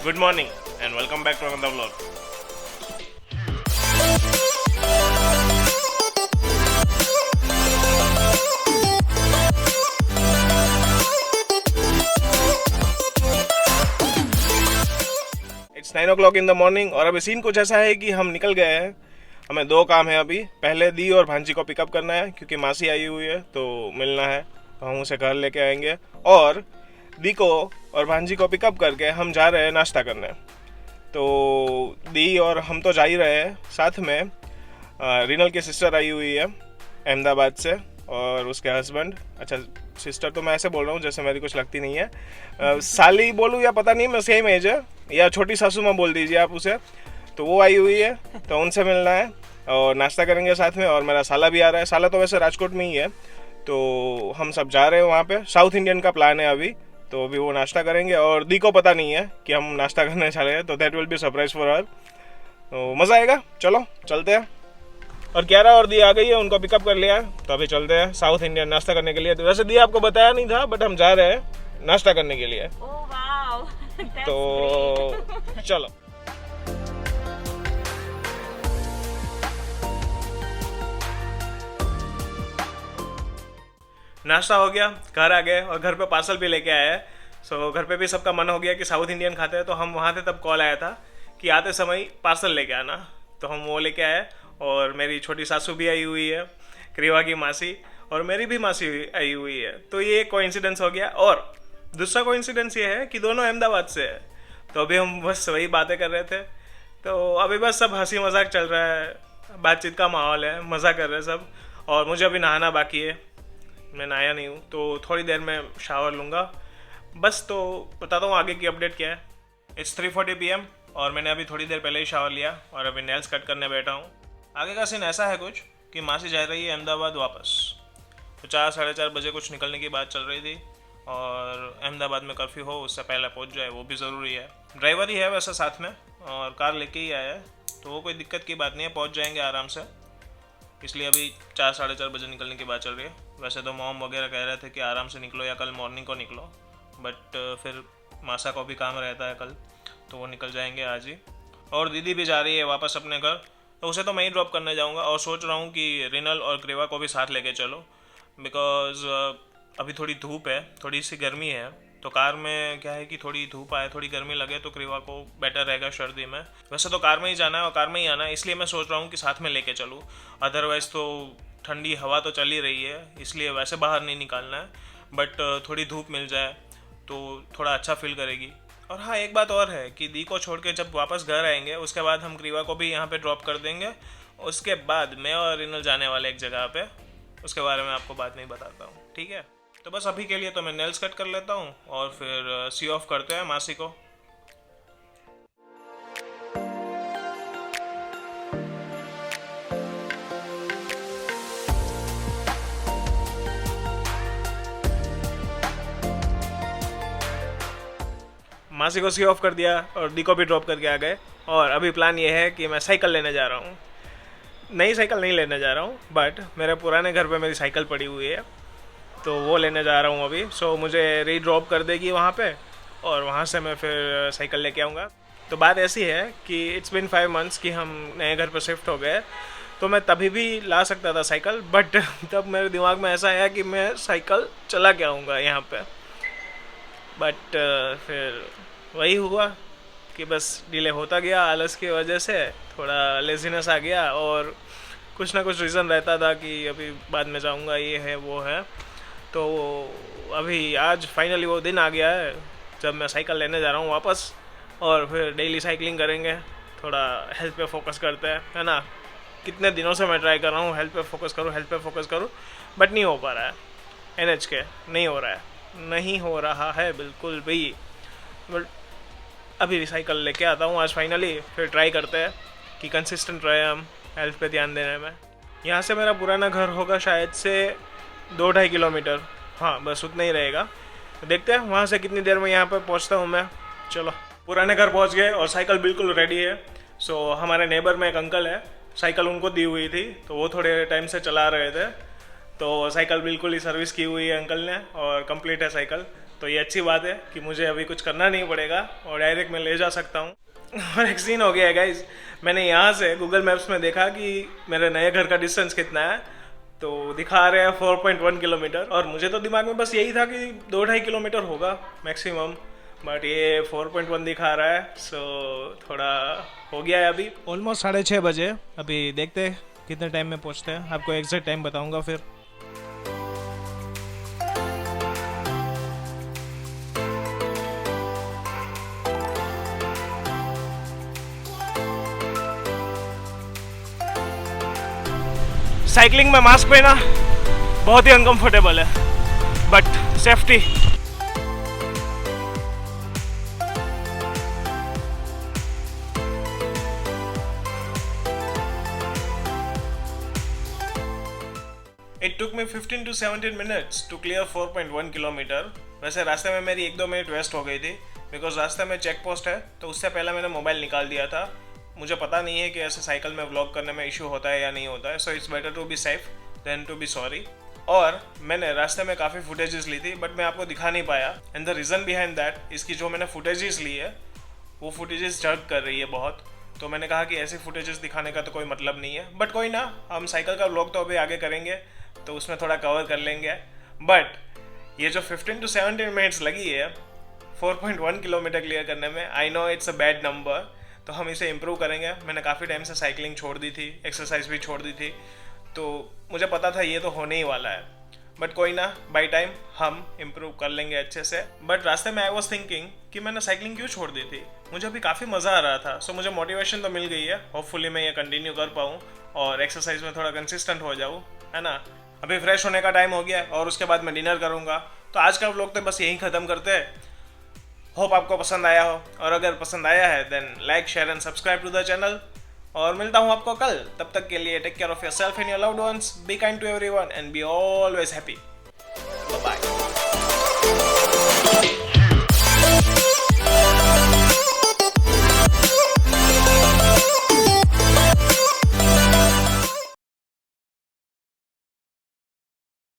Good morning and welcome back to another vlog. It's 9 o'clock in the morning और अभी scene कुछ ऐसा है कि हम निकल गए हैं। हमें दो काम है अभी। पहले दी और भांजी को पिकअप करना है क्योंकि मासी आई हुई है तो मिलना है, तो हम उसे घर लेके आएंगे। और दी को और भांजी को पिकअप करके हम जा रहे हैं नाश्ता करने। तो दी और हम तो जा ही रहे हैं, साथ में रिनल की सिस्टर आई हुई है अहमदाबाद से और उसके हस्बैंड। अच्छा, सिस्टर तो मैं ऐसे बोल रहा हूँ जैसे मेरी कुछ लगती नहीं है। साली बोलूँ या पता नहीं, मैं सेम एज है, या छोटी सासू माँ बोल दीजिए आप उसे। तो वो आई हुई है तो उनसे मिलना है और नाश्ता करेंगे साथ में। और मेरा साला भी आ रहा है। साला तो वैसे राजकोट में ही है, तो हम सब जा रहे हैं वहाँ पे। साउथ इंडियन का प्लान है अभी, तो अभी वो नाश्ता करेंगे और दी को पता नहीं है कि हम नाश्ता करने जा रहे हैं, तो that will be surprise for her. तो मज़ा आएगा, चलो चलते हैं। और क्यारा और दी आ गई है, उनको पिकअप कर लिया है, तो अभी चलते हैं साउथ इंडियन नाश्ता करने के लिए। तो वैसे दी आपको बताया नहीं था, बट हम जा रहे हैं नाश्ता करने के लिए। Oh wow, that's तो great. चलो। नाश्ता हो गया, घर आ गए और घर पे पार्सल भी लेके आए हैं। सो घर पे भी सबका मन हो गया कि साउथ इंडियन खाते हैं, तो हम वहाँ थे तब कॉल आया था कि आते समय पार्सल लेके आना। तो हम वो लेके आए और मेरी छोटी सासू भी आई हुई है, क्रीवा की मासी, और मेरी भी मासी आई हुई है। तो ये एक कोइंसिडेंस हो गया। और दूसरा कोइंसिडेंस ये है कि दोनों अहमदाबाद से है। तो अभी हम बस वही बातें कर रहे थे, तो अभी बस सब हंसी मजाक चल रहा है, बातचीत का माहौल है, मज़ा कर रहे हैं सब। और मुझे अभी नहाना बाकी है, मैं नहाया नहीं हूँ, तो थोड़ी देर में शावर लूँगा बस। तो बताता हूँ आगे की अपडेट क्या है। इट्स 3:40 PM और मैंने अभी थोड़ी देर पहले ही शावर लिया और अभी नेल्स कट करने बैठा हूँ। आगे का सीन ऐसा है कुछ कि मासी जा रही है अहमदाबाद वापस। तो 4-4:30 बजे कुछ निकलने की बात चल रही थी, और अहमदाबाद में कर्फ्यू हो उससे पहले पहुँच जाए, वो भी ज़रूरी है। ड्राइवर ही है वैसे साथ में, और कार लेके ही आया है, तो वो कोई दिक्कत की बात नहीं है, पहुँच जाएंगे आराम से। इसलिए अभी 4-4:30 बजे निकलने की बात चल रही है। वैसे तो मॉम वगैरह कह रहे थे कि आराम से निकलो या कल मॉर्निंग को निकलो, बट फिर मासा को भी काम रहता है कल, तो वो निकल जाएंगे आज ही। और दीदी भी जा रही है वापस अपने घर, तो उसे तो मैं ही ड्रॉप करने जाऊंगा। और सोच रहा हूँ कि रिनल और क्रेवा को भी साथ लेके चलो, बिकॉज अभी थोड़ी धूप है, थोड़ी सी गर्मी है। तो कार में क्या है कि थोड़ी धूप आए, थोड़ी गर्मी लगे तो क्रेवा को बेटर रहेगा सर्दी में। वैसे तो कार में ही जाना है और कार में ही आना है, इसलिए मैं सोच रहा हूँ कि साथ में लेके चलूँ। अदरवाइज़ तो ठंडी हवा तो चल ही रही है, इसलिए वैसे बाहर नहीं निकालना है, बट थोड़ी धूप मिल जाए तो थोड़ा अच्छा फील करेगी। और हाँ, एक बात और है कि दी को छोड़ के जब वापस घर आएंगे उसके बाद हम क्रीवा को भी यहाँ पे ड्रॉप कर देंगे। उसके बाद मैं और रिनल जाने वाले एक जगह पे, उसके बारे में आपको बाद में ही बताता हूँ, ठीक है। तो बस अभी के लिए तो मैं नेल्स कट कर लेता हूँ और फिर सी ऑफ करते हैं मासी को। मासी को सी ऑफ कर दिया और दी को भी ड्रॉप करके आ गए। और अभी प्लान ये है कि मैं साइकिल लेने जा रहा हूँ। नई साइकिल नहीं लेने जा रहा हूँ, बट मेरे पुराने घर पे मेरी साइकिल पड़ी हुई है, तो वो लेने जा रहा हूँ अभी। सो मुझे रीड्रॉप कर देगी वहाँ पे और वहाँ से मैं फिर साइकिल लेके आऊँगा। तो बात ऐसी है कि इट्स बिन 5 months कि हम नए घर पर शिफ्ट हो गए, तो मैं तभी भी ला सकता था साइकिल, बट तब मेरे दिमाग में ऐसा आया कि मैं साइकिल चला के आऊँगा यहाँ पे। बट फिर वही हुआ कि बस डिले होता गया, आलस की वजह से थोड़ा लेजीनेस आ गया, और कुछ ना कुछ रीज़न रहता था कि अभी बाद में जाऊँगा, ये है वो है। तो अभी आज फाइनली वो दिन आ गया है जब मैं साइकिल लेने जा रहा हूँ वापस, और फिर डेली साइकिलिंग करेंगे, थोड़ा हेल्थ पे फोकस करते हैं, है ना। कितने दिनों से मैं ट्राई कर रहा हूँ हेल्थ पे फोकस करूँ, बट नहीं हो पा रहा है। NH के नहीं हो रहा है बिल्कुल भी। बट अभी साइकिल लेके आता हूँ आज फाइनली, फिर ट्राई करते हैं कि कंसिस्टेंट रहे हम हेल्थ पे ध्यान देने में। यहाँ से मेरा पुराना घर होगा शायद से 2-2.5 किलोमीटर, हाँ बस उतना ही रहेगा। देखते हैं वहाँ से कितनी देर में यहाँ पर पहुँचता हूँ मैं। चलो, पुराने घर पहुँच गए और साइकिल बिल्कुल रेडी है। सो हमारे नेबर में एक अंकल है, साइकिल उनको दी हुई थी, तो वो थोड़े टाइम से चला रहे थे, तो साइकिल बिल्कुल ही सर्विस की हुई है अंकल ने और कंप्लीट है साइकिल। तो ये अच्छी बात है कि मुझे अभी कुछ करना नहीं पड़ेगा और डायरेक्ट मैं ले जा सकता हूँ। और एक सीन हो गया है गाइज, मैंने यहाँ से गूगल मैप्स में देखा कि मेरे नए घर का डिस्टेंस कितना है, तो दिखा रहे हैं 4.1 किलोमीटर। और मुझे तो दिमाग में बस यही था कि 2-2.5 किलोमीटर होगा मैक्सिमम, बट ये 4.1 दिखा रहा है। सो थोड़ा हो गया है अभी, ऑलमोस्ट 6:30 बजे। अभी देखते हैं कितने टाइम में पहुँचते हैं, आपको एग्जैक्ट टाइम बताऊँगा फिर। साइकिलिंग में मास्क पहना बहुत ही अनकंफर्टेबल है, but safety. It took me 15 to 17 minutes to clear 4.1 kilometre. वैसे रास्ते में मेरी 1-2 मिनट वेस्ट हो गई थी, बिकॉज रास्ते में चेक पोस्ट है, तो उससे पहले मैंने मोबाइल निकाल दिया था। मुझे पता नहीं है कि ऐसे साइकिल में व्लॉग करने में इशू होता है या नहीं होता है, so it's better to be safe than to be sorry. और मैंने रास्ते में काफ़ी फुटेजेस ली थी, बट मैं आपको दिखा नहीं पाया, and the reason behind that, इसकी जो मैंने फुटेजेस ली है वो फुटेजेस जर्क कर रही है बहुत। तो मैंने कहा कि ऐसी फुटेजेस दिखाने का तो कोई मतलब नहीं है, बट कोई ना, हम साइकिल का व्लॉग तो अभी आगे करेंगे, तो उसमें थोड़ा कवर कर लेंगे। बट ये जो 15 to 17 मिनट्स लगी है 4.1 किलोमीटर क्लियर करने में, I know it's a bad number, तो हम इसे इम्प्रूव करेंगे। मैंने काफ़ी टाइम से साइकिलिंग छोड़ दी थी, एक्सरसाइज भी छोड़ दी थी, तो मुझे पता था ये तो होने ही वाला है, बट कोई ना, बाई टाइम हम इम्प्रूव कर लेंगे अच्छे से। बट रास्ते में आई वॉज थिंकिंग कि मैंने साइकिलिंग क्यों छोड़ दी थी, मुझे अभी काफ़ी मज़ा आ रहा था। सो मुझे मोटिवेशन तो मिल गई है, होपफुली मैं ये कंटिन्यू कर पाऊँ और एक्सरसाइज में थोड़ा कंसिस्टेंट हो जाऊँ, है ना। अभी फ्रेश होने का टाइम हो गया और उसके बाद मैं डिनर करूँगा। तो आज का व्लॉग तो बस यहीं ख़त्म करते हैं। होप आपको पसंद आया हो, और अगर पसंद आया है then like, share and subscribe to the channel. और मिलता हूँ आपको कल, तब तक के लिए take care of yourself and your loved ones, be kind to everyone and be always happy.